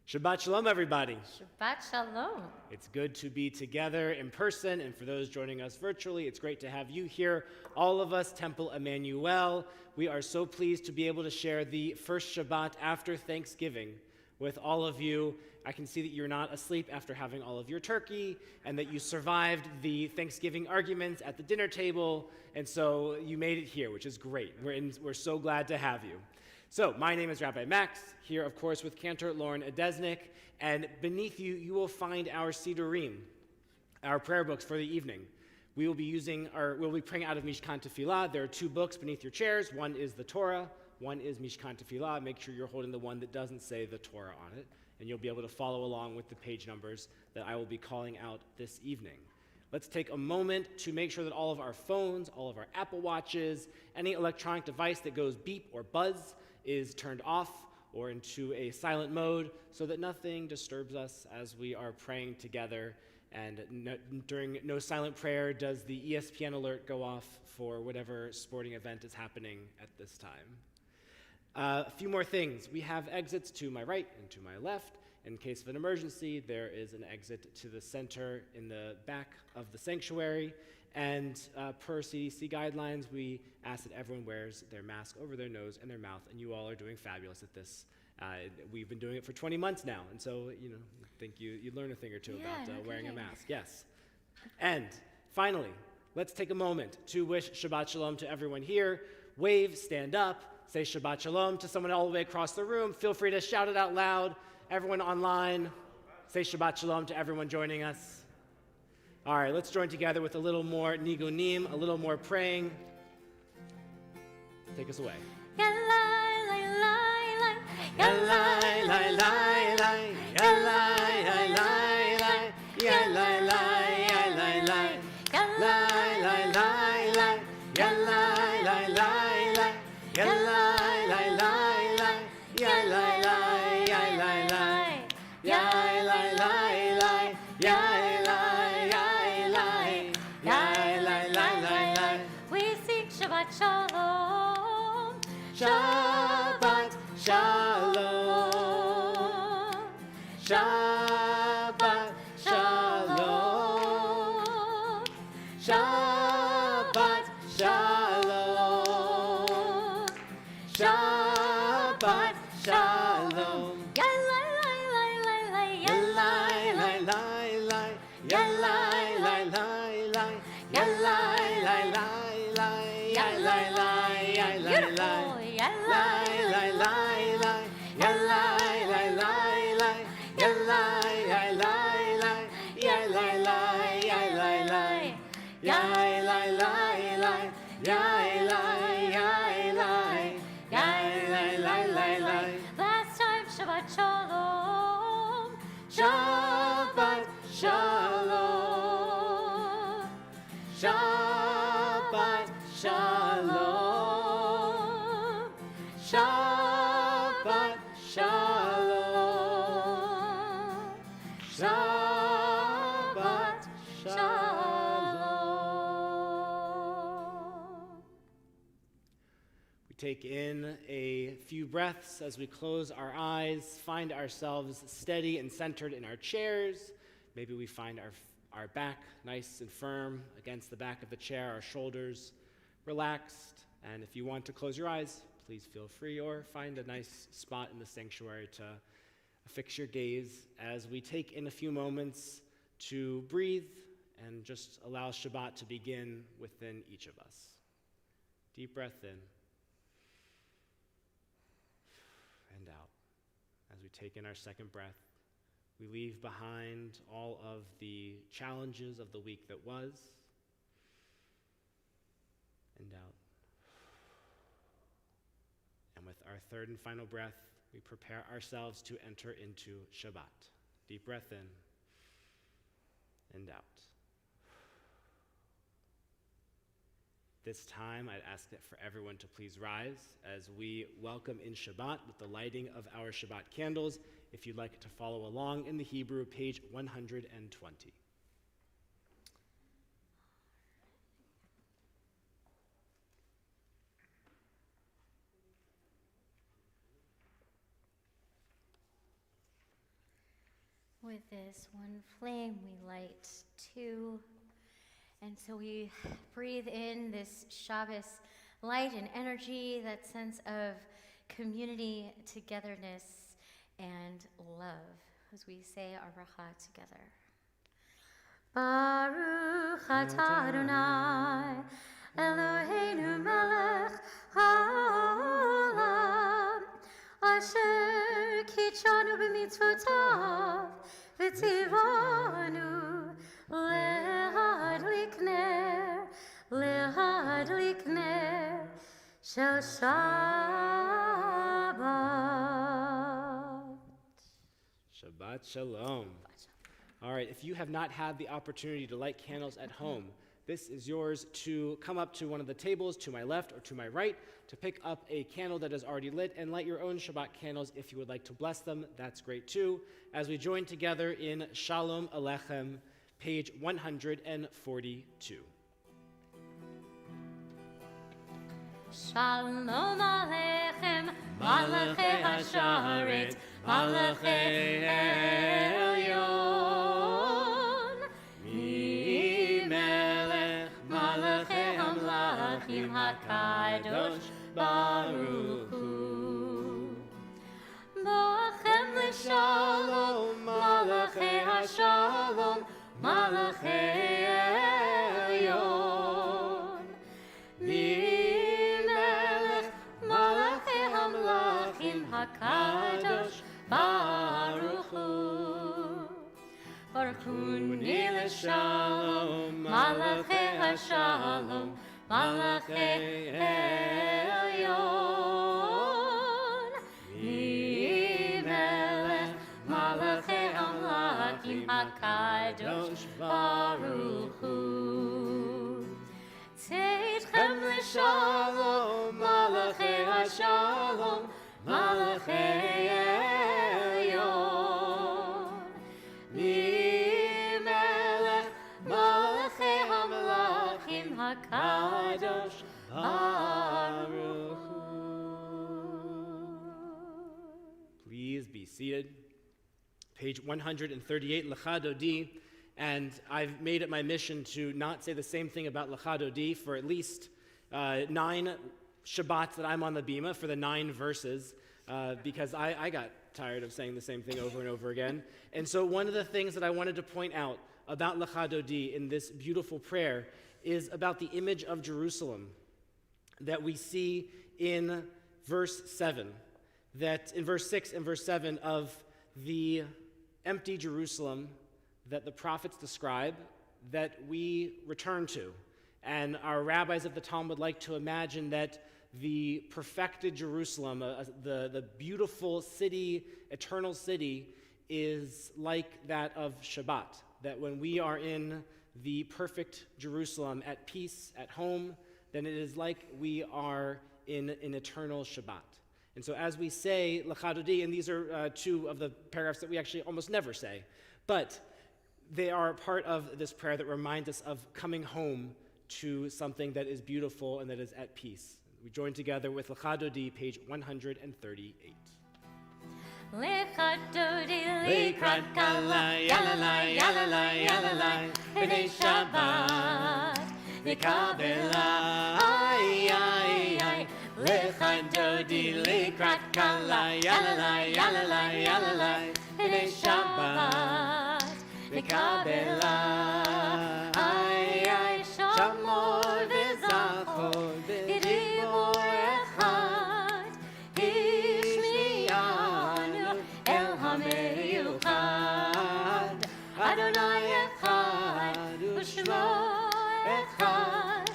Shabbat Shalom, everybody. Shabbat Shalom. It's good to be together in person, and for those joining us virtually, it's great to have you here. All of us, Temple Emanu-El, we are so pleased to be able to share the first Shabbat after Thanksgiving with all of you. I can see that you're not asleep after having all of your turkey, and that you survived the Thanksgiving arguments at the dinner table, and so you made it here, which is great. We're so glad to have you. So, my name is Rabbi Max, here, of course, with Cantor Lauren Adesnik, and beneath you, you will find our Sidurim, our prayer books for the evening. We'll be praying out of Mishkan Tefillah. There are two books beneath your chairs. One is the Torah, one is Mishkan Tefillah. Make sure you're holding the one that doesn't say the Torah on it, and you'll be able to follow along with the page numbers that I will be calling out this evening. Let's take a moment to make sure that all of our phones, all of our Apple Watches, any electronic device that goes beep or buzz is turned off or into a silent mode so that nothing disturbs us as we are praying together. And during no silent prayer does the ESPN alert go off for whatever sporting event is happening at this time. A few more things. We have exits to my right and to my left. In case of an emergency, there is an exit to the center in the back of the sanctuary. And per CDC guidelines, we ask that everyone wears their mask over their nose and their mouth, and you all are doing fabulous at this. We've been doing it for 20 months now, and so, I think you learn a thing or two about wearing a mask. Yes. And finally, let's take a moment to wish Shabbat Shalom to everyone here. Wave, stand up, say Shabbat Shalom to someone all the way across the room. Feel free to shout it out loud. Everyone online, say Shabbat Shalom to everyone joining us. All right, let's join together with a little more nigunim, a little more praying. Take us away. Shalom, Shabbat Shalom, Shabbat Shalom, Shabbat Shalom, Shabbat Shalom. Shabbat Shalom. Shabbat Shalom. Shabbat Shalom. Shabbat Shalom. Shabbat Shalom. We take in a few breaths as we close our eyes, find ourselves steady and centered in our chairs. Maybe we find our back nice and firm against the back of the chair, our shoulders relaxed. And if you want to close your eyes, please feel free, or find a nice spot in the sanctuary to fix your gaze as we take in a few moments to breathe and just allow Shabbat to begin within each of us. Deep breath in and out. As we take in our second breath, we leave behind all of the challenges of the week that was, and out. And with our third and final breath, we prepare ourselves to enter into Shabbat. Deep breath in and out. This time, I'd ask that for everyone to please rise as we welcome in Shabbat with the lighting of our Shabbat candles. If you'd like to follow along in the Hebrew, page 120. With this one flame, we light two. And so we breathe in this Shabbos light and energy, that sense of community, togetherness, and love, as we say our bracha together. Baruch atah Adonai, Eloheinu melech haolam, asher kitshanu b'mitzvotav, v'tzivanu להדליק נר של Shabbat. Shabbat Shalom. All right, if you have not had the opportunity to light candles at home, this is yours to come up to one of the tables to my left or to my right to pick up a candle that is already lit and light your own Shabbat candles. If you would like to bless them, that's great too. As we join together in Shalom Aleichem, page 142. Shalom Aleichem, Malachei Hasharet, Malachei Elyon, Melech Malachei Hamlachim HaKadosh Baruch Hu. Boachem l'shalom, Malachei Hashalom, Malachei Elyon, Melech Malachei Hamlachim HaKadosh Baruch Hu. Baruch Hu ni l'shalom, Malachei Hashalom, Malachei Elyon, Melech Malachei Hamlachim HaKadosh Baruch Hu. Teitchem l'shalom, Malachei Hashalom, Malachei Elyon, Melech Malachei Hamlachim HaKadosh Baruch Hu. Please be seated. Page 138, Lecha Dodi. And I've made it my mission to not say the same thing about Lecha Dodi for at least 9 Shabbats that I'm on the Bima, for the 9 verses, because I got tired of saying the same thing over and over again. And so one of the things that I wanted to point out about Lecha Dodi in this beautiful prayer is about the image of Jerusalem that we see in verse 7, that in verse 6 and verse 7 of the empty Jerusalem that the prophets describe, that we return to. And our rabbis of the Talmud like to imagine that the perfected Jerusalem, the beautiful city, eternal city, is like that of Shabbat. That when we are in the perfect Jerusalem at peace, at home, then it is like we are in an eternal Shabbat. And so as we say Lecha Dodi, and these are two of the paragraphs that we actually almost never say, but they are part of this prayer that reminds us of coming home to something that is beautiful and that is at peace. We join together with Lecha Dodi, page 138. Lecha Dodi likrat kala, yalalai, yalalai, yalalai, b'nei Shabbat, nikabela, ay, ay, ay. Lecha Dodi likrat kala, yalalai, yalalai, yalalai, b'nei Shabbat, nikabela, ay, ay. Shamor v'zachor v'dibor echad, ishmiyanu el hameyuchad, Adonai echad u'shmo echad,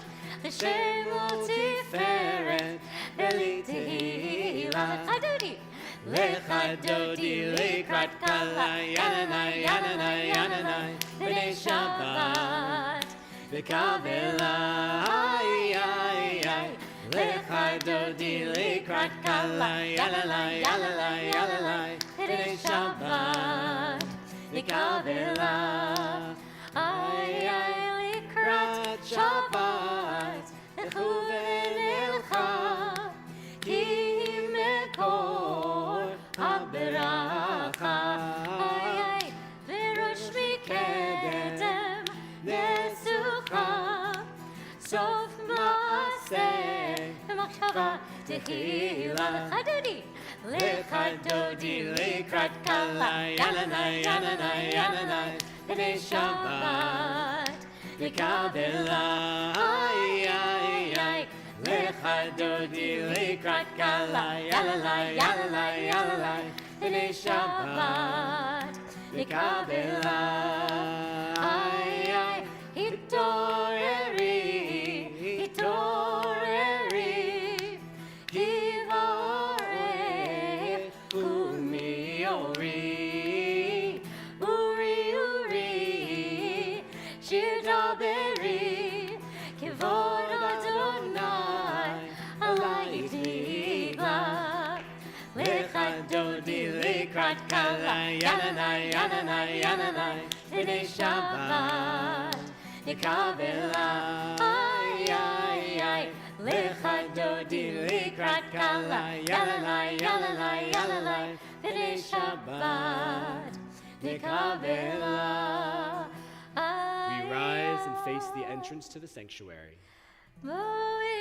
Shemo tiferet v'li tehila. Lecha Dodi likrat kala, yananai, yananai, yananai, b'nei Shabbat, v'kavela, ay, ay, ay. Lecha Dodi likrat kala, yalalai, yalalai, yalalai, b'nei Shabbat, v'kavela, ay, ay. Likrat Shabbat, lechu v'nilcha, ki mekor haberacha, ay, ay. V'rosh mikedem nesucha, sof ma'aseh v'machshava techila. Lecha Dodi likrat kala, yananai, yananai, yananai, b'nei Shabbat, v'kavela, ay, ay, ay. Lecha Dodi likrat kala, yalalai, yalalai, yalalai, b'nei Shabbat, v'kavela, ay, ay. Hitoreri, hitoreri, kivareh u'miori, uri, uri, shir daberi, kivod Adonai, alai tigla. Lecha Dodi likrat kala, yananai, yananai, yananai, b'nei Shabbat, nikavela, ay, ay, ay. Lecha Dodi likrat kala, yalalai, yalalai, yalalai, b'nei Shabbat, nikavela, ay. We rise and face the entrance to the sanctuary. Boi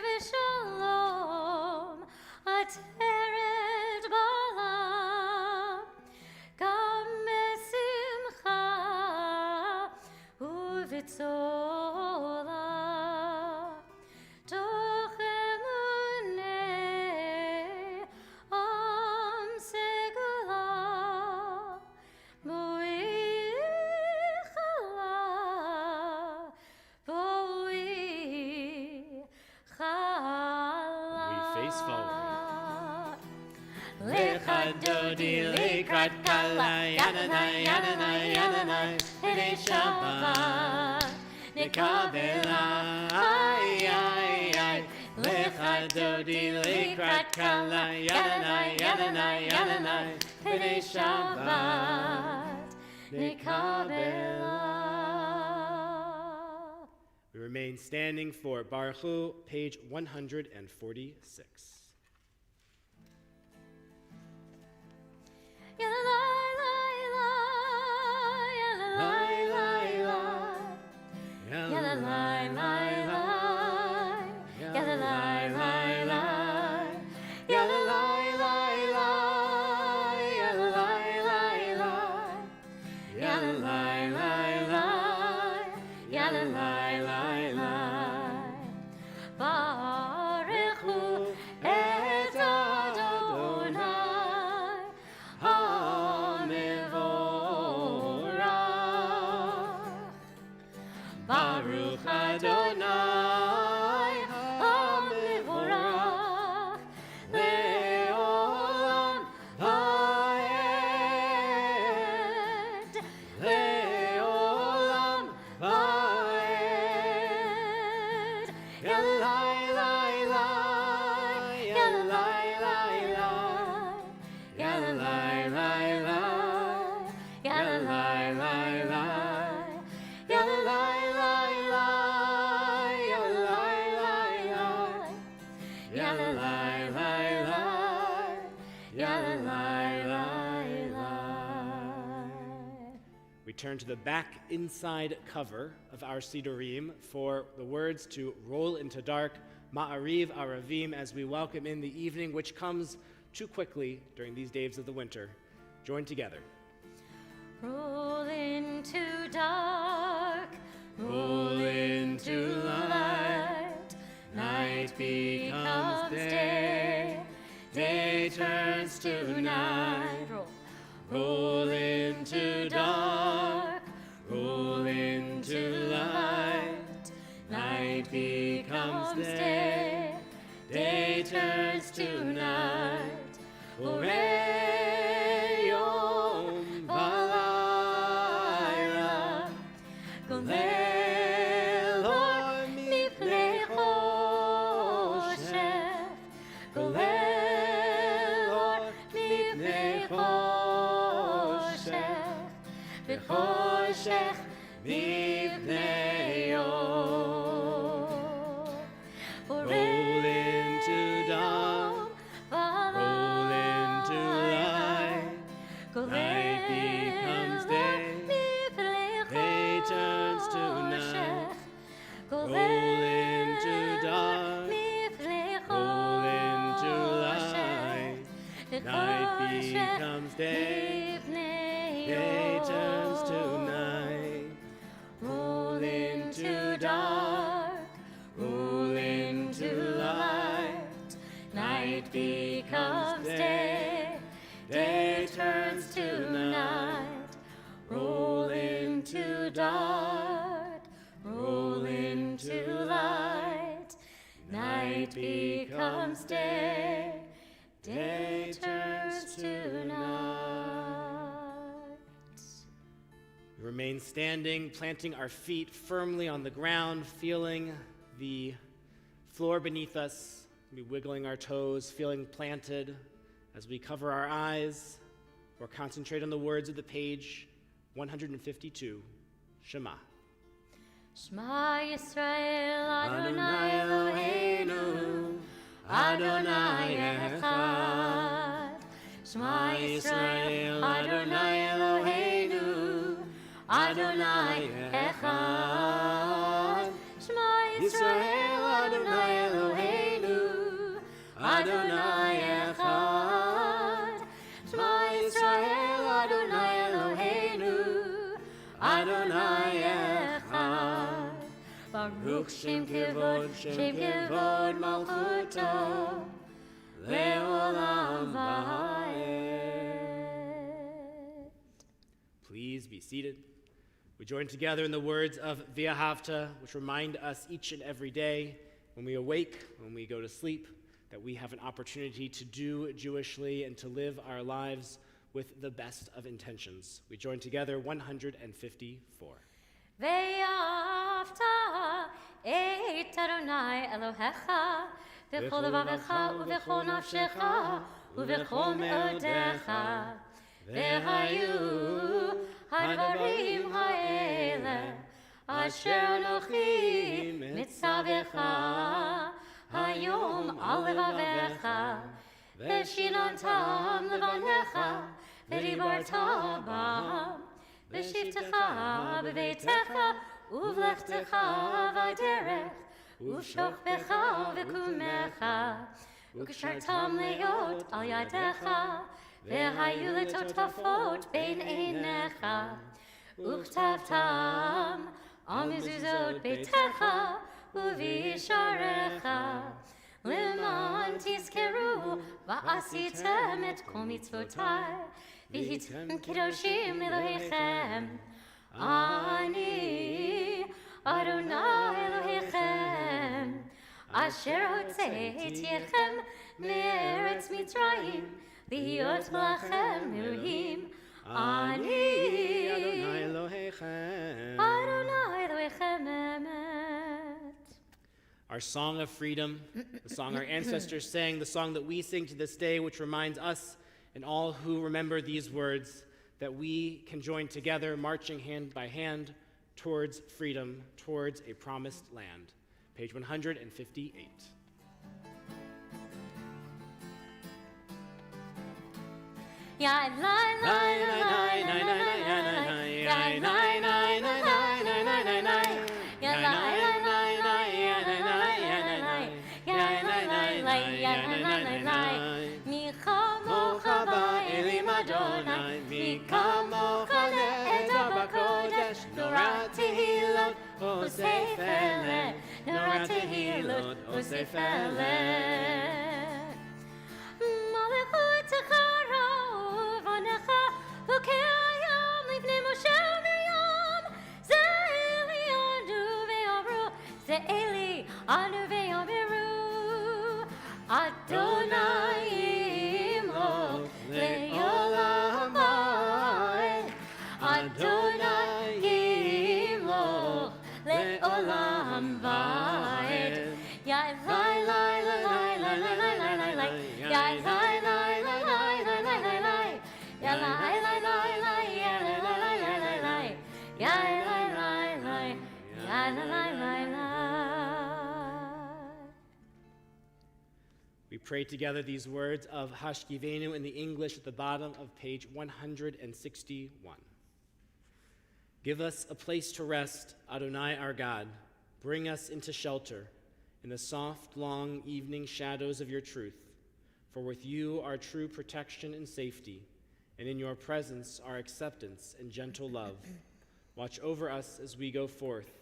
v'shalom, ateret bala, gam mesimcha u'vitzola, toch emunei am segula, boi chala, boi chala. We face forward. Lecha Dodi likrat kala, yananai, yananai, yananai, b'nei Shabbat, nikabela, ay, ay, ay. Lecha Dodi likrat kala, yananai, yananai, yananai, b'nei Shabbat, nikabela. We remain standing for Baruch Hu, page 146. Baruch Hu et Adonai HaMevorach. Baruch Adonai HaMevorach. We turn to the back inside cover of our Sidurim for the words to roll into dark, Ma'ariv Aravim, as we welcome in the evening, which comes too quickly during these days of the winter. Join together. Roll into dark, Roll into light, night becomes day, day turns to night. Roll into dark, roll into light, night becomes day, day turns to night. Orei yom v'layla, golel or mipnei choshech, golel or mipnei choshech, v'choshech mipnei yom. Roll into dark, roll into light, night becomes day, day turns to night. Roll into dark, roll into light, night becomes day, day turns to night. Roll into dark, roll into light, night becomes day, day turns to night. Roll into dark, roll into light, night becomes day, day turns to night. We remain standing, planting our feet firmly on the ground, feeling the floor beneath us, we wiggling our toes, feeling planted as we cover our eyes or concentrate on the words of the page 152, Shema. Shema Yisrael, Adonai Eloheinu, Adonai Echad. Shema Yisrael, Adonai Eloheinu, Adonai Echad. Shema Yisrael, Adonai Eloheinu, Adonai Echad. Shema Yisrael, Adonai Eloheinu, Adonai Echad. Baruch Shem Kevod Malchuto, Le'olam Va'ed. Please be seated. We join together in the words of V'ahavta, which remind us each and every day when we awake, when we go to sleep, that we have an opportunity to do Jewishly and to live our lives with the best of intentions. We join together 154. Ve'ahavta et Adonai Elohecha v'chol levavecha u'v'chol nafshecha u'v'chol me'odecha ve'hayu hadvarim ha'ele asher anochi mitzavecha hayom al levavecha ve'shinantam levanecha ve'dibarta bam V'shivtecha b'veitecha uv'lechtecha v'derech uv'shochbecha v'kumecha ukashartam leot al yadecha v'hayu letotafot bein einecha uchtavtam al mezuzot beitecha uv'yisharecha leman tizkeru v'asitem et kol mitzvotai V'hitem kedoshim Elohechem, Ani Adonai Elohechem, Asher hotzeitiechem me'eretz Mitzrayim, V'hiot lachem Elohim, Ani Adonai Elohechem. Adonai Elohechem emet. Our song of freedom, the song our ancestors sang, the song that we sing to this day, which reminds us and all who remember these words that we can join together, marching hand by hand towards freedom, towards a promised land. Page 158. Ya la la la la la la la ya la la la la la la la ya la la la la ya la la ya la la ya la la la ya la la la mi khamocha ba'elim Adonai mi kamocha le'edah b'kodesh nora tehilot osei felet nora tehilot osei felet malachut charov onecha v'ke'ayam livnei Moshe u'Miriam ze'eli anu ve'amru ze'eli anu ve'amiru Adonai imloch le'olam va'ed Adonai imloch le'olam va'ed Ya lai lai lai lai lai lai lai lai lai lai Ya lai lai lai lai lai lai lai lai Ya lai lai lai lai ya lai lai lai lai lai lai Ya lai lai lai ya lai lai lai lai We pray together these words of Hashkivenu in the English at the bottom of page 161. Give us a place to rest, Adonai our God. Bring us into shelter in the soft, long evening shadows of your truth. For with you are true protection and safety, and in your presence are acceptance and gentle love. Watch over us as we go forth.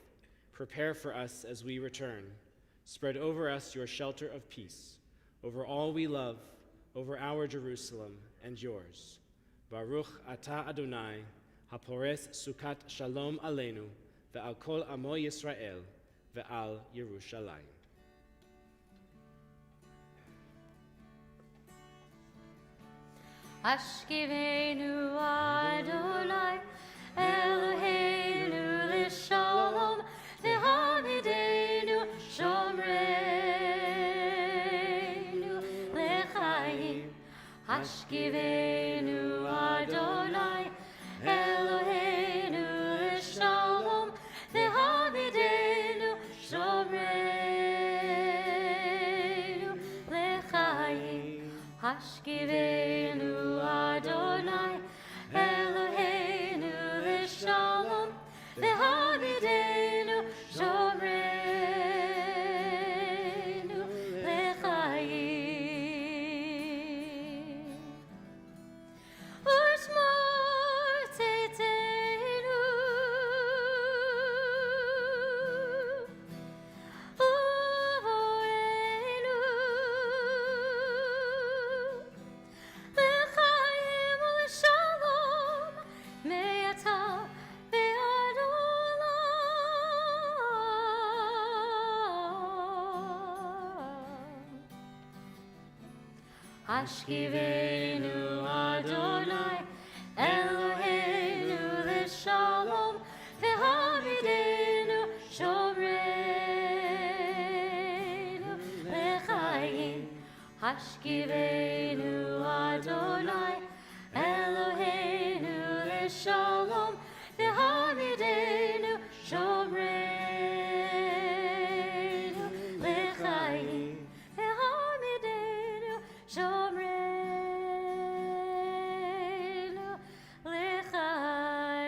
Prepare for us as we return. Spread over us your shelter of peace, over all we love, over our Jerusalem and yours. Baruch atah Adonai, hapores sukat shalom aleinu, ve'al kol amo Yisrael, ve'al Yerushalayim. Ashkivenu Adonai Eloheinu l'shalom v'hamidenu shomreinu l'chaim Ashkivenu Adonai Eloheinu l'shalom v'hamidenu shomreinu l'chaim Ashkivenu Adonai Eloheinu l'shalom v'hamidenu shomreinu l'chaim U'shmor tzeitzenu u'voreinu l'chaim u'l'shalom me'ata ve'ad olam Ashkivenu Adonai Eloheinu l'shalom v'hamidenu shomreinu l'chaim Ashkivenu Adonai Eloheinu l'shalom v'hamidenu shomreinu l'chaim v'hamidenu shomreinu l'chaim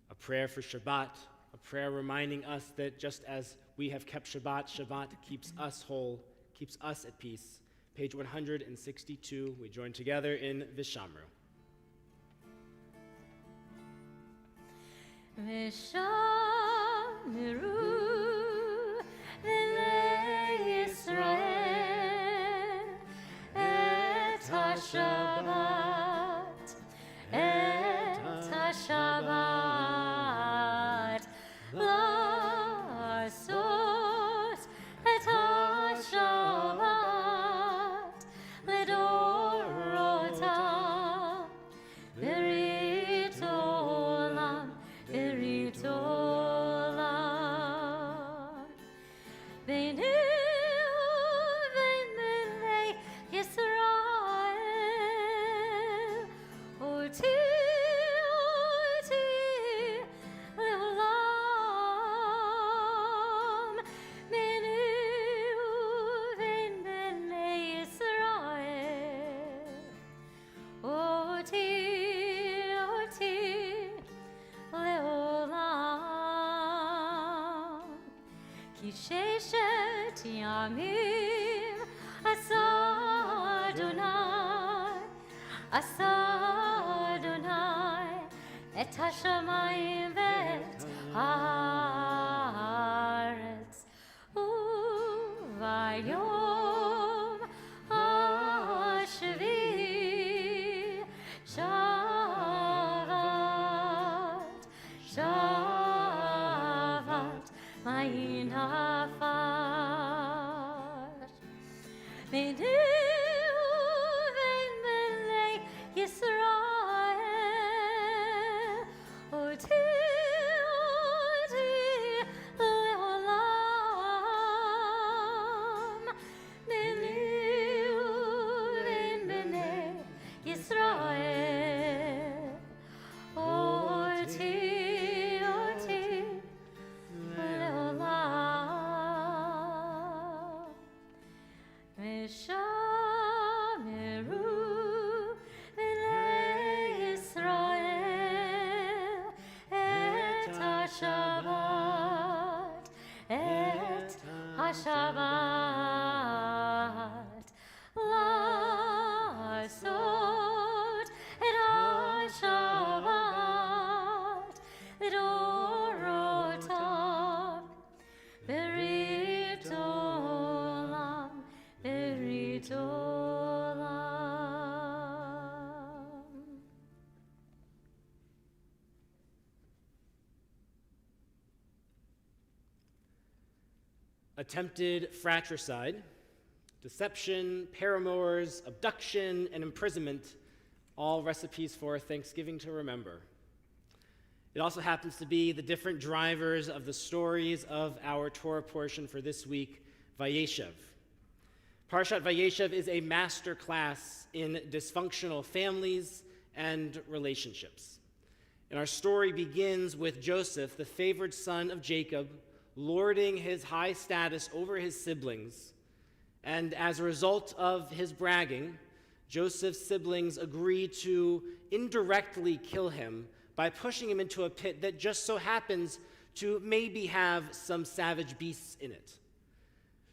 A prayer for Shabbat, a prayer reminding us that just as we have kept Shabbat, Shabbat keeps us whole, keeps us at peace. Page 162, we join together in Vishamru. V'shamru v'nei Yisrael et HaShabbat לעשות את השבת לדורותם ברית עולם ברית עולם בין yamim asa Adonai et hashamayim vet haaretz uvayom hashvi shavat ma'in hafar Yisrael, oti leolam, niliulim b'nei Yisrael, oti leolam. Meshameru Shabbat Lasot et Shabbat Lidorotam Berit Olam Berit Olam. Attempted fratricide, deception, paramours, abduction, and imprisonment, all recipes for Thanksgiving to remember. It also happens to be the different drivers of the stories of our Torah portion for this week, Vayeshev. Parshat Vayeshev is a master class in dysfunctional families and relationships. And our story begins with Joseph, the favored son of Jacob, lording his high status over his siblings. And as a result of his bragging, Joseph's siblings agree to indirectly kill him by pushing him into a pit that just so happens to maybe have some savage beasts in it.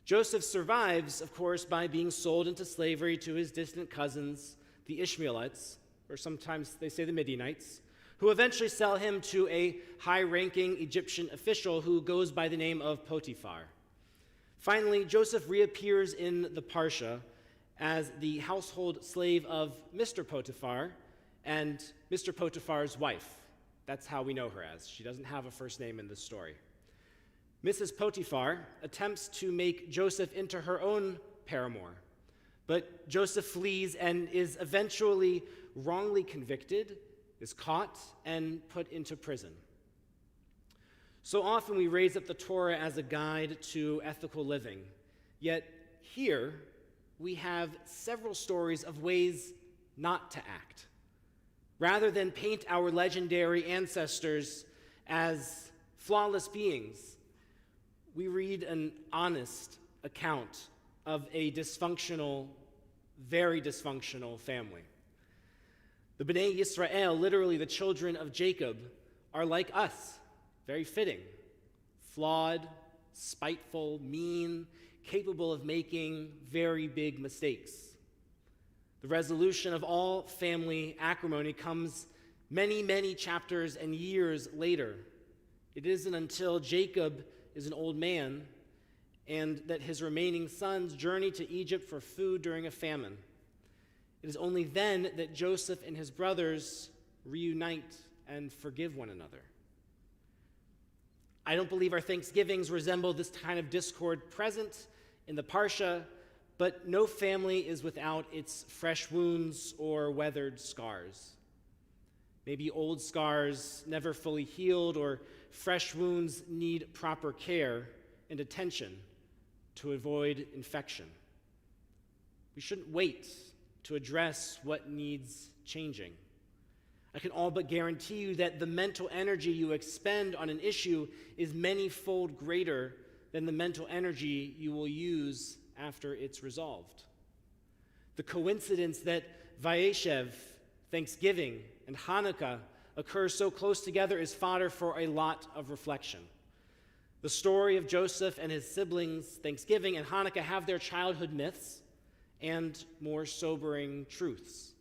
Joseph survives, of course, by being sold into slavery to his distant cousins, the Ishmaelites, or sometimes they say the Midianites, who eventually sell him to a high-ranking Egyptian official who goes by the name of Potiphar. Finally, Joseph reappears in the Parsha as the household slave of Mr. Potiphar and Mr. Potiphar's wife. That's how we know her as. She doesn't have a first name in this story. Mrs. Potiphar attempts to make Joseph into her own paramour, but Joseph flees and is eventually wrongly convicted, is caught, and put into prison. So often we raise up the Torah as a guide to ethical living, yet here we have several stories of ways not to act. Rather than paint our legendary ancestors as flawless beings, we read an honest account of a dysfunctional, very dysfunctional family. The Bnei Yisrael, literally the children of Jacob, are like us, very fitting, flawed, spiteful, mean, capable of making very big mistakes. The resolution of all family acrimony comes many, many chapters and years later. It isn't until Jacob is an old man and that his remaining sons journey to Egypt for food during a famine. It is only then that Joseph and his brothers reunite and forgive one another. I don't believe our Thanksgivings resemble this kind of discord present in the Parsha, but no family is without its fresh wounds or weathered scars. Maybe old scars never fully healed, or fresh wounds need proper care and attention to avoid infection. We shouldn't wait to address what needs changing. I can all but guarantee you that the mental energy you expend on an issue is many-fold greater than the mental energy you will use after it's resolved. The coincidence that Vayeshev, Thanksgiving, and Hanukkah occur so close together is fodder for a lot of reflection. The story of Joseph and his siblings, Thanksgiving and Hanukkah, have their childhood myths and more sobering truths.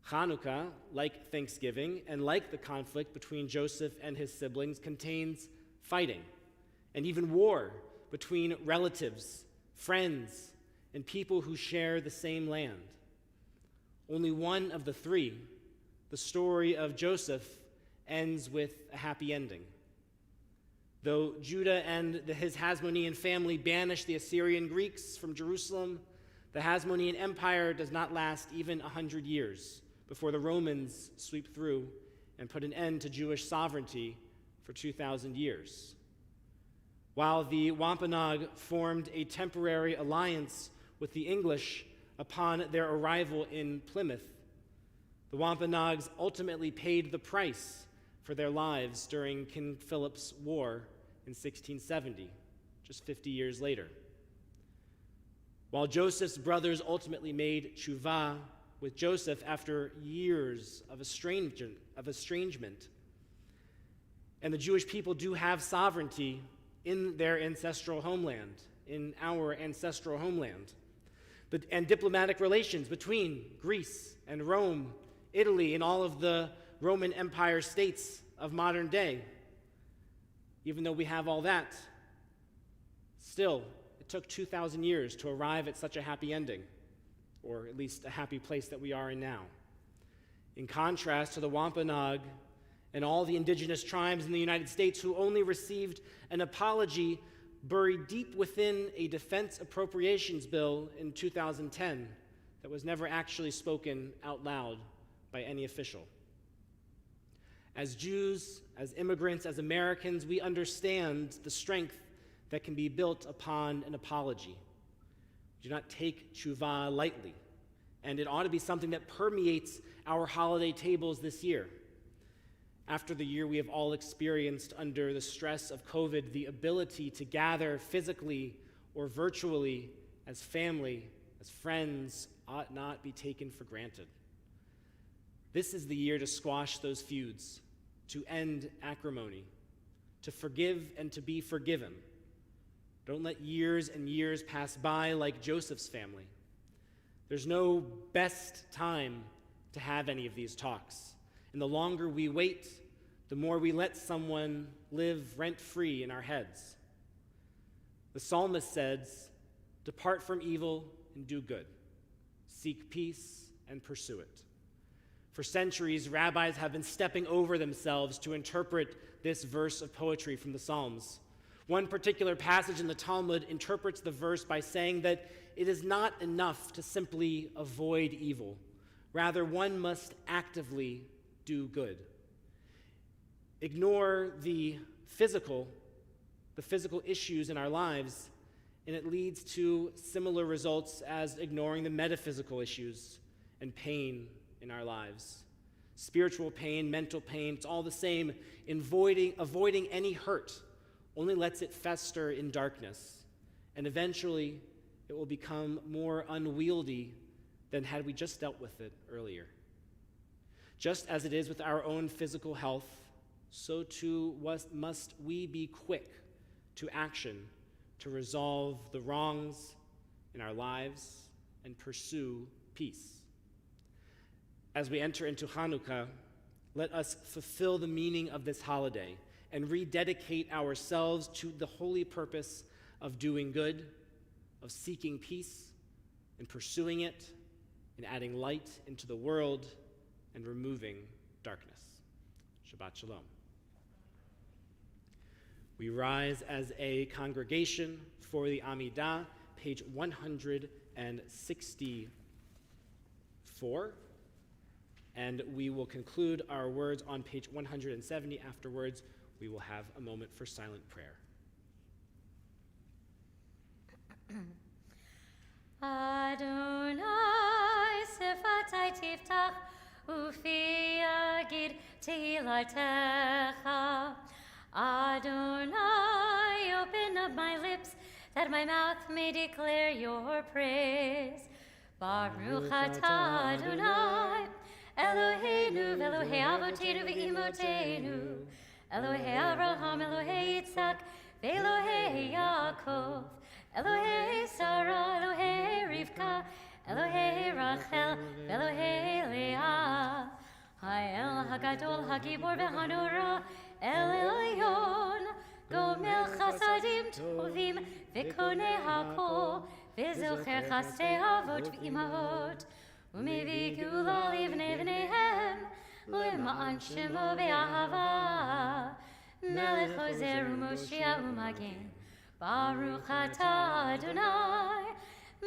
Hanukkah, like Thanksgiving and like the conflict between Joseph and his siblings, contains fighting and even war between relatives, friends, and people who share the same land. Only one of the three, the story of Joseph, ends with a happy ending. Though Judah and his Hasmonean family banished the Assyrian Greeks from Jerusalem, the Hasmonean Empire does not last even 100 years before the Romans sweep through and put an end to Jewish sovereignty for 2,000 years. While the Wampanoag formed a temporary alliance with the English upon their arrival in Plymouth, the Wampanoags ultimately paid the price for their lives during King Philip's War in 1670, just 50 years later. While Joseph's brothers ultimately made tshuva with Joseph after years of estrangement, and the Jewish people do have sovereignty in their ancestral homeland, in our ancestral homeland, and diplomatic relations between Greece and Rome, Italy, and all of the Roman Empire states of modern day. Even though we have all that, still, it took 2,000 years to arrive at such a happy ending, or at least a happy place that we are in now. In contrast to the Wampanoag and all the indigenous tribes in the United States who only received an apology buried deep within a defense appropriations bill in 2010 that was never actually spoken out loud by any official. As Jews, as immigrants, as Americans, we understand the strength that can be built upon an apology. We do not take tshuva lightly, and it ought to be something that permeates our holiday tables this year. After the year we have all experienced under the stress of COVID, the ability to gather physically or virtually as family, as friends, ought not be taken for granted. This is the year to squash those feuds, to end acrimony, to forgive and to be forgiven. Don't let years and years pass by like Joseph's family. There's no best time to have any of these talks. And the longer we wait, the more we let someone live rent-free in our heads. The psalmist says, "Depart from evil and do good. Seek peace and pursue it." For centuries, rabbis have been stepping over themselves to interpret this verse of poetry from the Psalms. One particular passage in the Talmud interprets the verse by saying that it is not enough to simply avoid evil. Rather, one must actively do good. Ignore the physical issues in our lives, and it leads to similar results as ignoring the metaphysical issues and pain in our lives. Spiritual pain, mental pain, it's all the same. Avoiding any hurt only lets it fester in darkness, and eventually it will become more unwieldy than had we just dealt with it earlier. Just as it is with our own physical health, so too must we be quick to action to resolve the wrongs in our lives and pursue peace. As we enter into Hanukkah, let us fulfill the meaning of this holiday and rededicate ourselves to the holy purpose of doing good, of seeking peace and pursuing it, and adding light into the world and removing darkness. Shabbat Shalom. We rise as a congregation for the Amidah, page 164, and we will conclude our words on page 170. Afterwards, we will have a moment for silent prayer. Adonai sefatai tiftach ufi yagid tehilatecha. Adonai, open up my lips that my mouth may declare your praise. Baruch atah Adonai, Eloheinu v'Elohei avotenu v'imotenu, Elohei Avraham, Elohei Yitzhak, Elohei Yaakov, Elohei Sarah, Elohei Rivka, Elohei Rachel, Elohei Leah. Ha'el Hagadol Hagibor v'Hanora, El Elyon, Gomel Chasadim Tovim, V'konei Hakol, V'zocher Chasdei Avot v'Imahot, U'mevi Gula Livnei V'neihem, U'ema'an Shemo Be'ahava, Melech Ozer U'Moshiach U'Magen, Baruch Atah Adonai,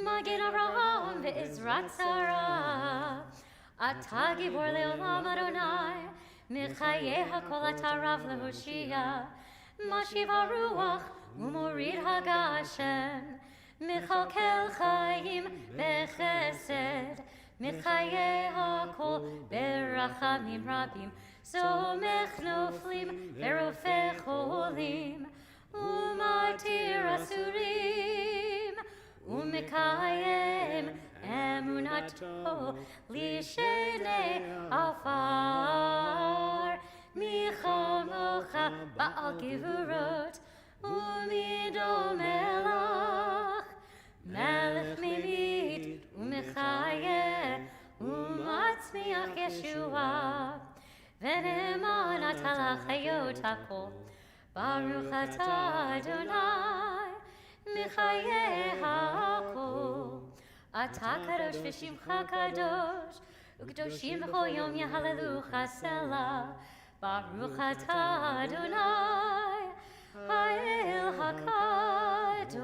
Magen Avraham Ve'ezrat Sarah, Atah Gibor Le'olam Adonai, Mechayeh HaKol Atah Rav LeHoshia, Mashiv HaRuach U'Morid HaGashem, Mechalkel Chaim Bechesed, Mechayeh HaKol Berachamim Rabim, Somech Noflim Verofech Cholim, Umatir Asurim, Umekayem Emunato Lishenei Afar, Michamocha Baal Gevurot, Umidom Melach, Melech Mimit, Umechayeh, Umatzmiach Yeshua, Veneman Atalach Hayot HaKol, Baruch Atah Adonai, Mechayeh HaKol, Atah Kadosh V'Shimcha Kadosh, U'Kadoshim B'chol Yom Yehalelucha Selah, Baruch Atah Adonai, Ha'el HaKadosh.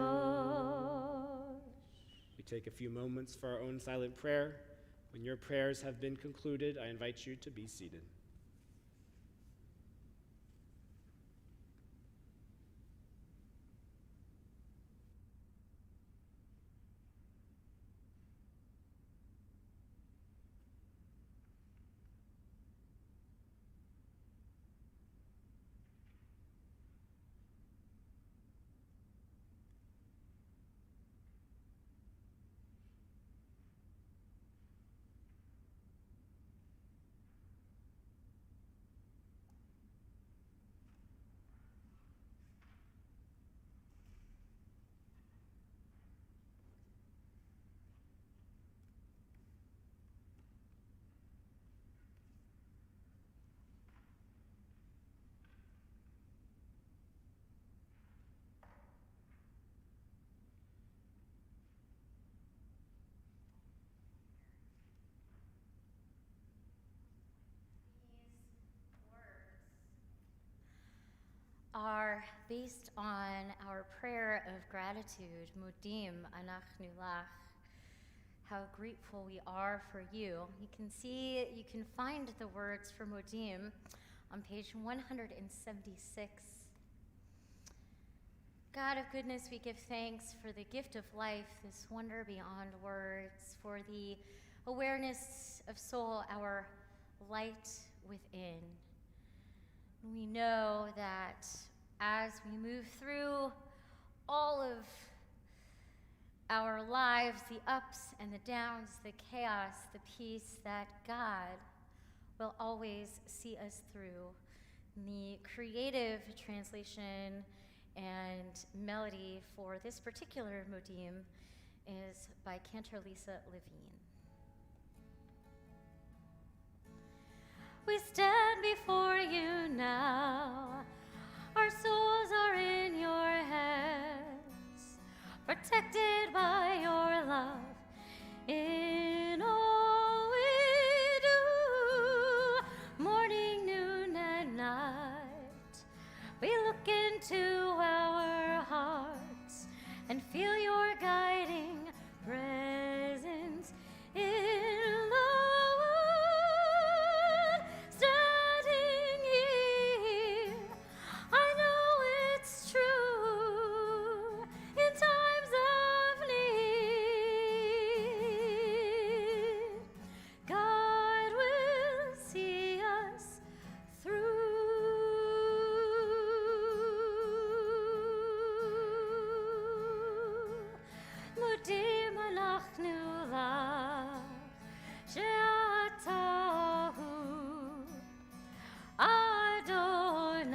We take a few moments for our own silent prayer. When your prayers have been concluded, I invite you to be seated. Are based on our prayer of gratitude, Modim Anachnu Lach, how grateful we are for you. You can find the words for Modim on page 176. God of goodness, we give thanks for the gift of life, this wonder beyond words, for the awareness of soul, our light within. We know that as we move through all of our lives, the ups and the downs, the chaos, the peace, that God will always see us through. The creative translation and melody for this particular modim is by Cantor Lisa Levine. We stand before you now. Our souls are in your hands, protected by your love. In all we do, morning, noon, and night, we look into our hearts and feel your guiding presence in love. Standing here, I know it's true in times of need. God will see us through. Modim anachnu lach she'ata hu Adonai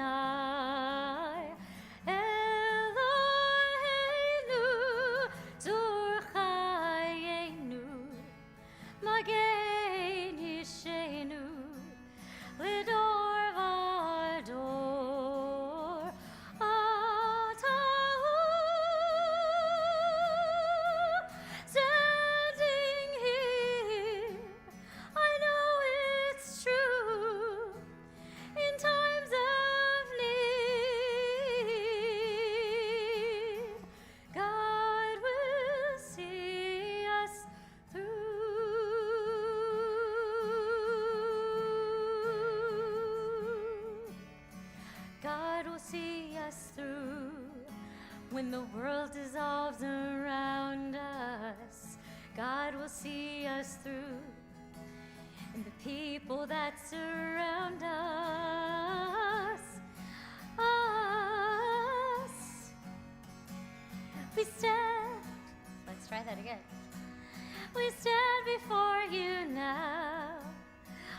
will see us through, and the people that surround us. We stand, let's try that again. We stand before you now.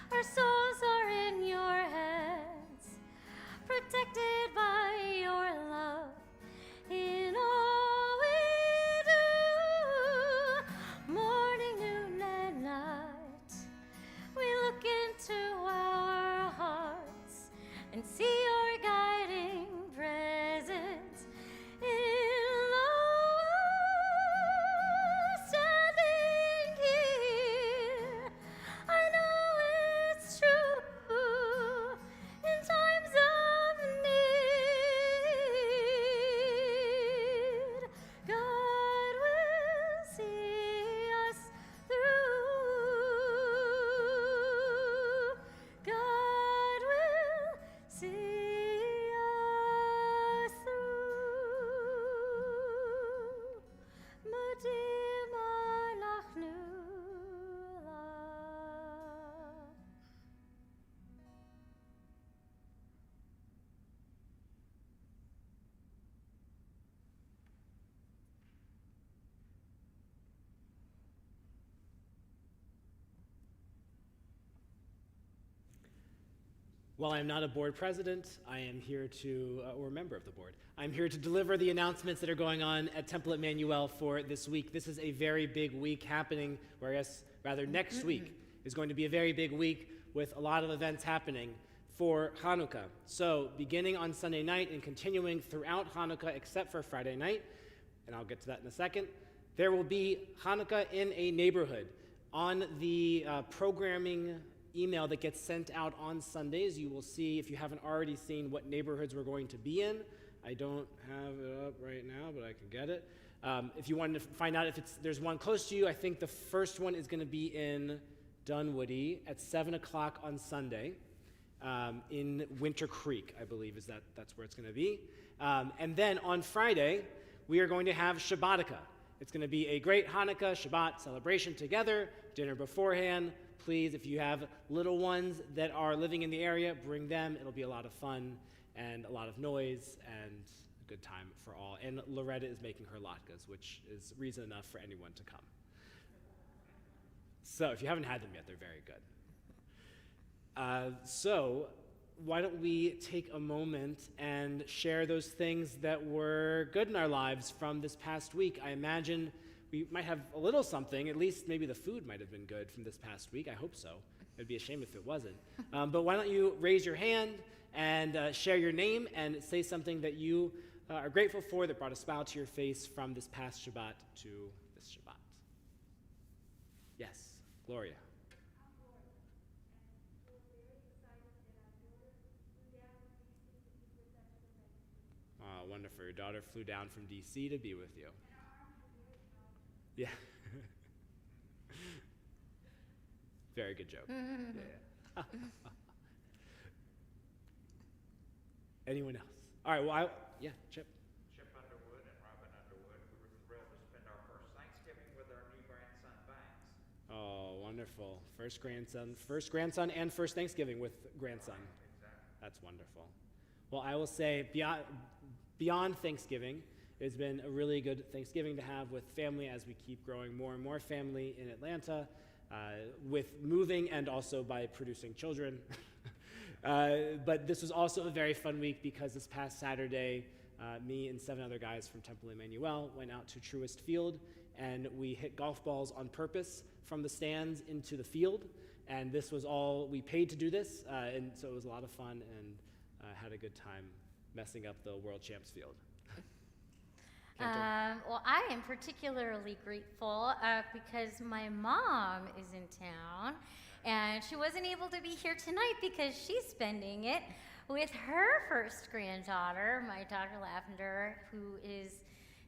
Our souls are in your hands, protected by your love in all we do. Morning, noon, and night, we look into our hearts and see your guiding presence in love. Standing here, I know it's true. In times of need, God will see us through. God will see us through. Modim אנחנו לך. While I am not a board president, I am here to, or a member of the board, I'm here to deliver the announcements that are going on at Temple Emanu-El for this week. This is a very big week happening, or I guess rather next week is going to be a very big week with a lot of events happening for Hanukkah. So beginning on Sunday night and continuing throughout Hanukkah except for Friday night, and I'll get to that in a second, there will be Hanukkah in a neighborhood. On the programming email that gets sent out on Sundays, you will see, if you haven't already seen, what neighborhoods we're going to be in. I don't have it up right now, but I can get it. If you want to find out if there's one close to you, I think the first one is going to be in Dunwoody at 7 o'clock on Sunday in Winter Creek, I believe that's where it's going to be. And then on Friday, we are going to have Shabbatica. It's going to be a great Hanukkah Shabbat celebration together, dinner beforehand. Please, if you have little ones that are living in the area, bring them. It'll be a lot of fun and a lot of noise and a good time for all. And Loretta is making her latkes, which is reason enough for anyone to come. So if you haven't had them yet, they're very good. So why don't we take a moment and share those things that were good in our lives from this past week. I imagine we might have a little something, at least maybe the food might have been good from this past week. I hope so. It'd be a shame if it wasn't. But why don't you raise your hand and share your name and say something that you are grateful for that brought a smile to your face from this past Shabbat to this Shabbat. Yes, Gloria. Oh, wonderful. Your daughter flew down from D.C. to be with you. Yeah. Very good joke. Yeah. Anyone else? All right, well, yeah, Chip. Chip Underwood and Robin Underwood, we were thrilled to spend our first Thanksgiving with our new grandson, Banks. Oh, wonderful. First grandson and first Thanksgiving with grandson. Exactly. That's wonderful. Well, I will say beyond Thanksgiving, it's been a really good Thanksgiving to have with family as we keep growing more and more family in Atlanta, with moving and also by producing children. But this was also a very fun week because this past Saturday, me and 7 other guys from Temple Emanu-El went out to Truist Field and we hit golf balls on purpose from the stands into the field. And this was all, we paid to do this, and so it was a lot of fun and had a good time messing up the world champs field. Well, I am particularly grateful because my mom is in town and she wasn't able to be here tonight because she's spending it with her first granddaughter, my daughter Lavender, who is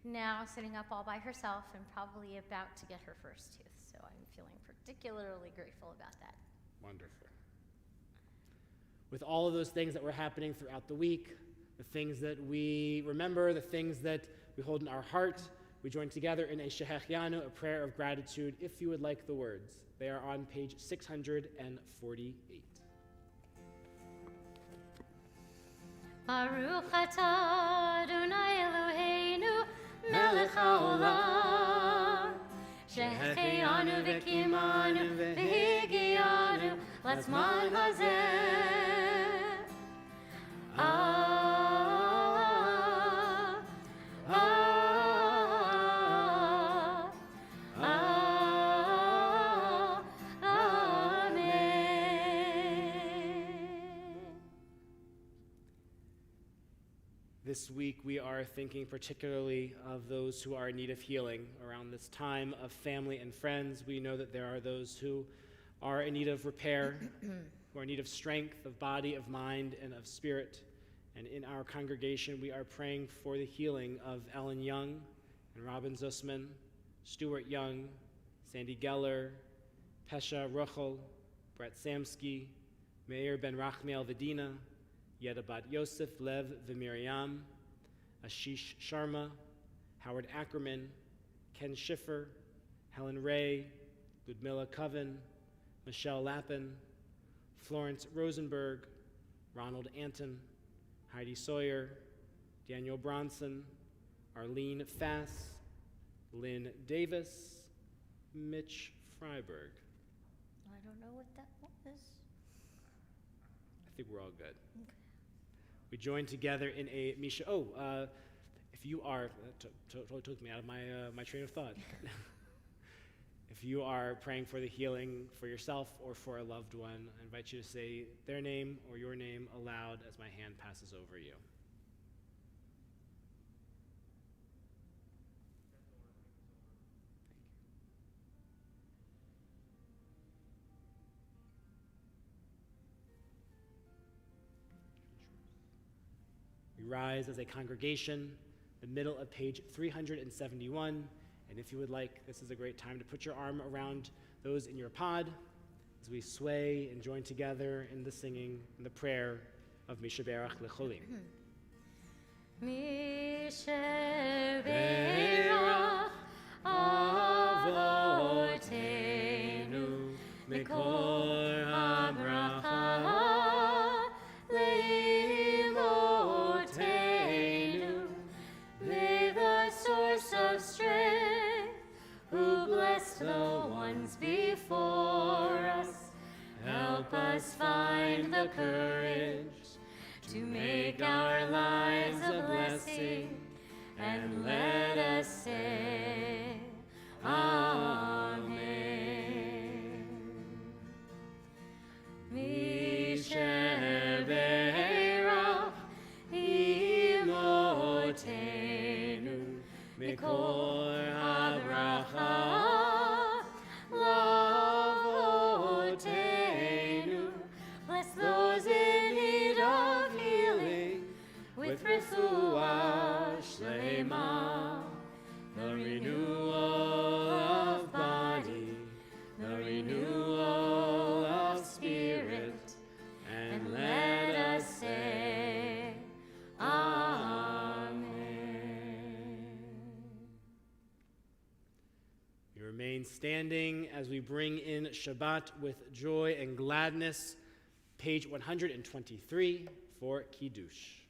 now sitting up all by herself and probably about to get her first tooth. So I'm feeling particularly grateful about that. Wonderful. With all of those things that were happening throughout the week, the things that we remember, the things that we hold in our heart, we join together in a Shehechianu, a prayer of gratitude, if you would like the words. They are on page 648. Baruch atah Adonai Eloheinu melech haolam shehechianu v'kimanu v'higianu l'zman hazeh. This week, we are thinking particularly of those who are in need of healing. Around this time of family and friends, we know that there are those who are in need of repair, who are in need of strength, of body, of mind, and of spirit. And in our congregation, we are praying for the healing of Ellen Young and Robin Zussman, Stuart Young, Sandy Geller, Pesha Rochel, Brett Samsky, Meir Ben Rachmiel Vedina, Yedabat Yosef Lev V'Miriam, Ashish Sharma, Howard Ackerman, Ken Schiffer, Helen Ray, Ludmilla Coven, Michelle Lappin, Florence Rosenberg, Ronald Anton, Heidi Sawyer, Daniel Bronson, Arlene Fass, Lynn Davis, Mitch Freiberg. I don't know what that was. I think we're all good. Okay. We join together in a Misha. If you are, totally took me out of my train of thought. If you are praying for the healing for yourself or for a loved one, I invite you to say their name or your name aloud as my hand passes over you. We rise as a congregation, the middle of page 371. And if you would like, this is a great time to put your arm around those in your pod as we sway and join together in the singing and the prayer of Misha Berach Lecholim. Misha Berach avotenu mikor habracha leilotenu. May the source of strength, who blessed the ones before us, help us find the courage to make our lives a blessing, and let us say, Amen. Misha Berach imotenu mikor habracha lavotenu. Bless those in need of healing with refuah shlema, the renewal of body, the renewal of spirit, and let us say, Amen. We remain standing as we bring in Shabbat with joy and gladness, page 123 for Kiddush.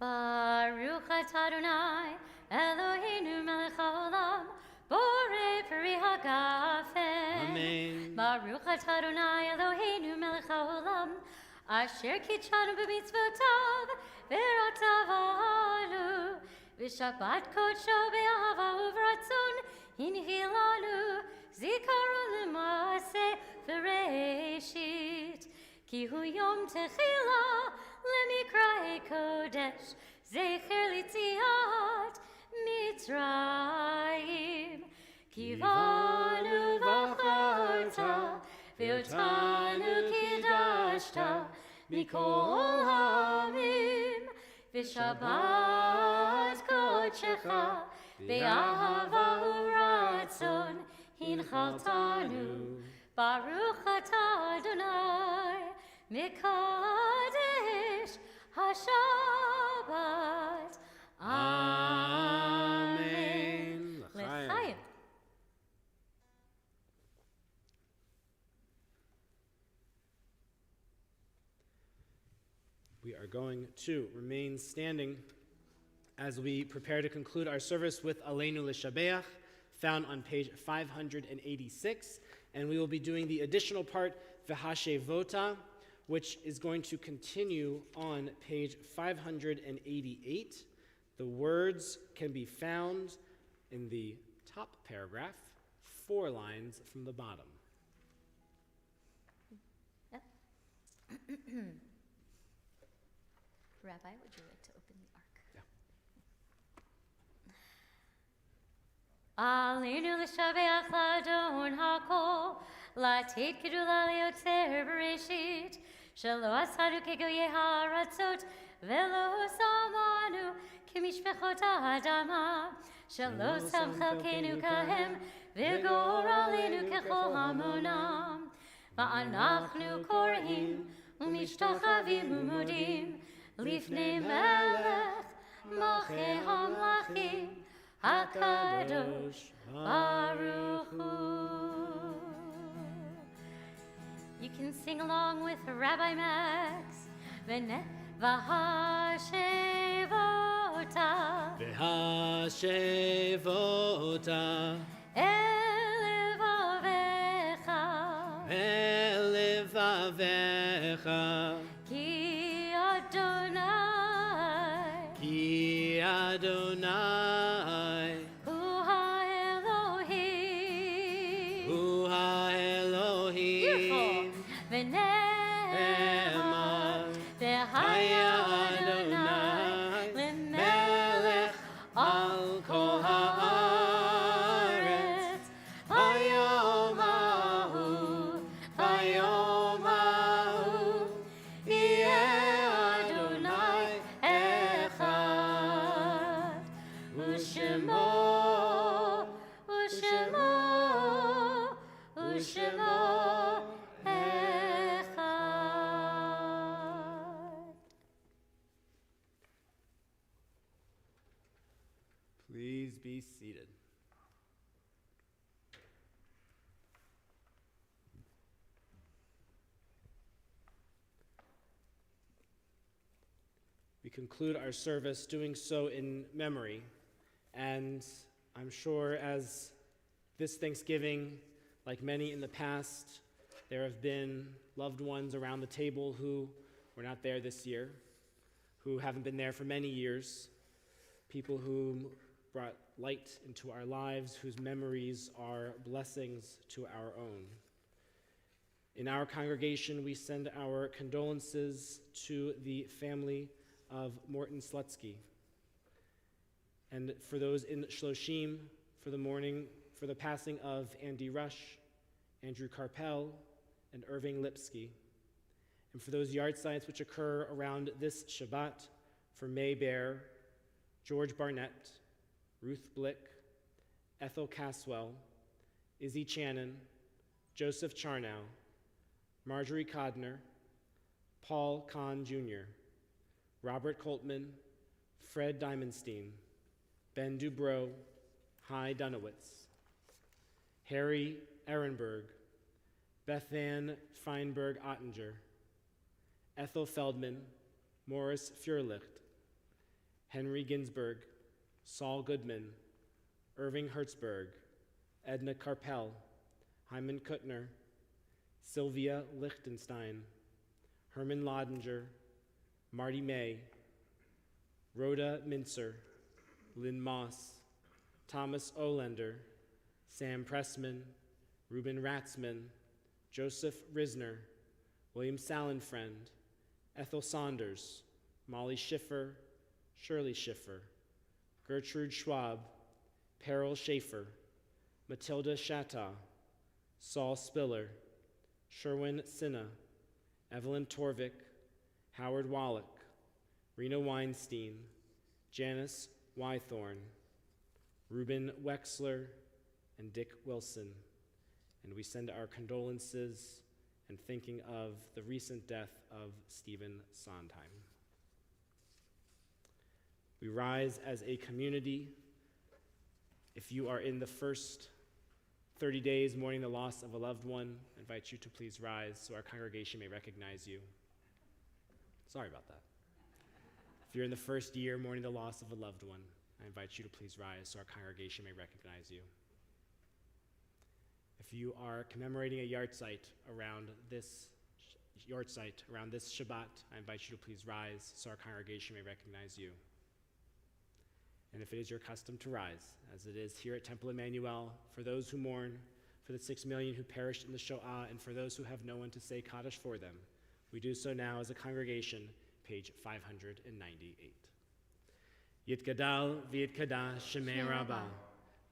Baruch atah Adonai Eloheinu melech haolam borei peri hagafen. Amen. Baruch atah Adonai Eloheinu melech haolam asher kitshanu b'mitzvotav v'ratavanu v'shabbat kodsho be'ahava uvratzon hinhilanu zikaron l'maaseh v'reishit ki hu yom techila Lemikra Kodesh, Zecher Litziat Mitzrayim, Kivanu v'charta, v'otanu kidashta, mikol hamim, v'shabbat kodshecha, v'ahava uratzon, hinchaltanu, Baruch atah Adonai, Mekadesh HaShabbat. Amen. We are going to remain standing as we prepare to conclude our service with Aleinu L'Shabeach, found on page 586, and we will be doing the additional part, V'hashevota, which is going to continue on page 588. The words can be found in the top paragraph, 4 lines from the bottom. Yep. Rabbi, would you like to open the ark? Aleinu l'shabeach l'Adon hakol, l'atid kedula liotzer bereshit, shelo asanu kegoyei haratzot, velo samanu kemishpechot ha'adama, shelo sam chalkenu kahem, v'goralenu kechol hamonam, va'anachnu korim, umishtachavim umodim, lifnei melech, malchei hamlachim, HaKadosh Baruch Hu. You can sing along with Rabbi Max. V'hashevota V'hashevota elevavecha Elevavecha Ki Adonai Hu Elohim. ha'Elohim Beautiful. V'ne'ema v'haya Adonai l'melech al kol haaretz. V'yom hahu yeh Adonai echad. U'shemo echad. Please be seated. We conclude our service doing so in memory, and I'm sure as this Thanksgiving, like many in the past, there have been loved ones around the table who were not there this year, who haven't been there for many years, people who brought light into our lives, whose memories are blessings to our own. In our congregation, we send our condolences to the family of Morton Slutsky. And for those in Shloshim, for the passing of Andy Rush, Andrew Carpel, and Irving Lipsky. And for those yardside which occur around this Shabbat, for May Bear, George Barnett, Ruth Blick, Ethel Caswell, Izzy Channon, Joseph Charnow, Marjorie Codner, Paul Kahn Jr., Robert Coltman, Fred Diamondstein, Ben Dubrow, Hy Dunowitz, Harry Ehrenberg, Bethann Feinberg Ottinger, Ethel Feldman, Morris Furlicht, Henry Ginsberg, Saul Goodman, Irving Hertzberg, Edna Carpel, Hyman Kuttner, Sylvia Lichtenstein, Herman Lodinger, Marty May, Rhoda Mincer, Lynn Moss, Thomas Olender, Sam Pressman, Reuben Ratzman, Joseph Risner, William Salenfriend, Ethel Saunders, Molly Schiffer, Shirley Schiffer, Gertrude Schwab, Peril Schaefer, Matilda Shattaw, Saul Spiller, Sherwin Sinna, Evelyn Torvik, Howard Wallach, Rena Weinstein, Janice Wythorn, Reuben Wexler, and Dick Wilson. And we send our condolences and thinking of the recent death of Stephen Sondheim. We rise as a community. If you are in the first 30 days mourning the loss of a loved one, I invite you to please rise so our congregation may recognize you. Sorry about that. If you're in the first year mourning the loss of a loved one, I invite you to please rise so our congregation may recognize you. If you are commemorating a yahrzeit around this Shabbat, I invite you to please rise so our congregation may recognize you. And if it is your custom to rise, as it is here at Temple Emanu-El, for those who mourn, for the 6 million who perished in the Shoah, and for those who have no one to say Kaddish for them, we do so now as a congregation, page 598. Yitgadal v'yitkadash shemei Rabbah,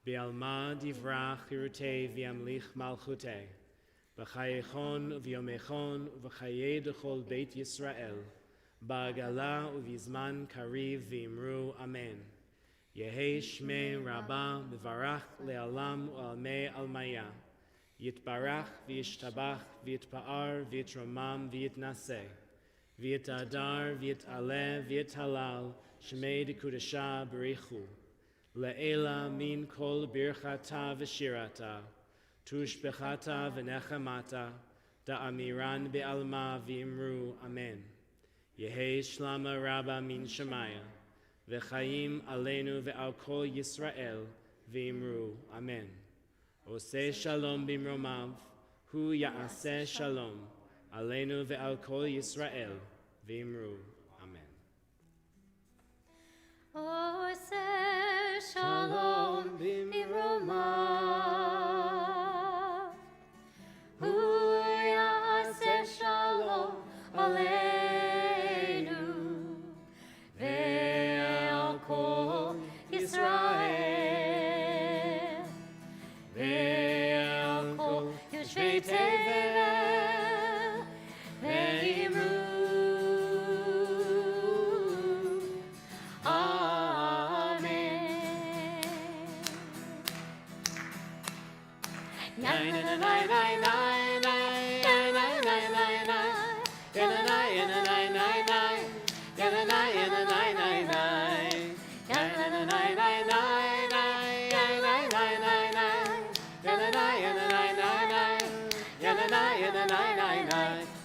Bi'alma divrach hirutei v'yamlich malchutei, B'chayechon v'yomechon v'chayei d'chol Beit Yisrael, Ba'agala u'vizman kariv v'imru Amen. Yehei shmei Rabbah mivarach le'alam u'almei almaya, Yitbarach v'yishtabach v'yitpa'ar v'yitromam v'yitnaseh, v'yitadar v'yit'aleh v'yithalal, shmei d'kudesha b'richu. Le'ela min kol birchata v'shirata, tushbechata v'nechamata, da'amiran be'alma v'imru Amen. Yehei shlama rabba min shemaya, v'chayim aleinu ve'al kol Yisrael, v'imru Amen. Oseh shalom bimromav, hu ya'aseh shalom, aleinu ve'al kol Yisrael, v'imru Amen. Oseh shalom bimromav, hu ya'aseh shalom aleinu ve'al kol Yisrael, ve'al kol yoshvei tevel ve'imru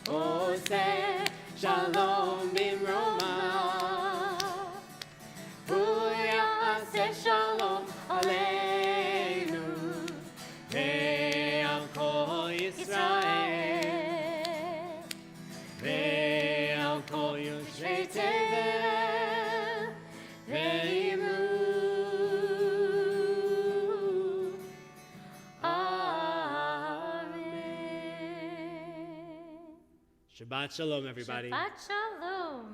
Oseh shalom bimromav, hu ya'aseh shalom aleinu ve'al kol Yisrael, ve'al kol yoshvei tevel ve'imru Amen. Shabbat shalom, everybody. Shabbat shalom.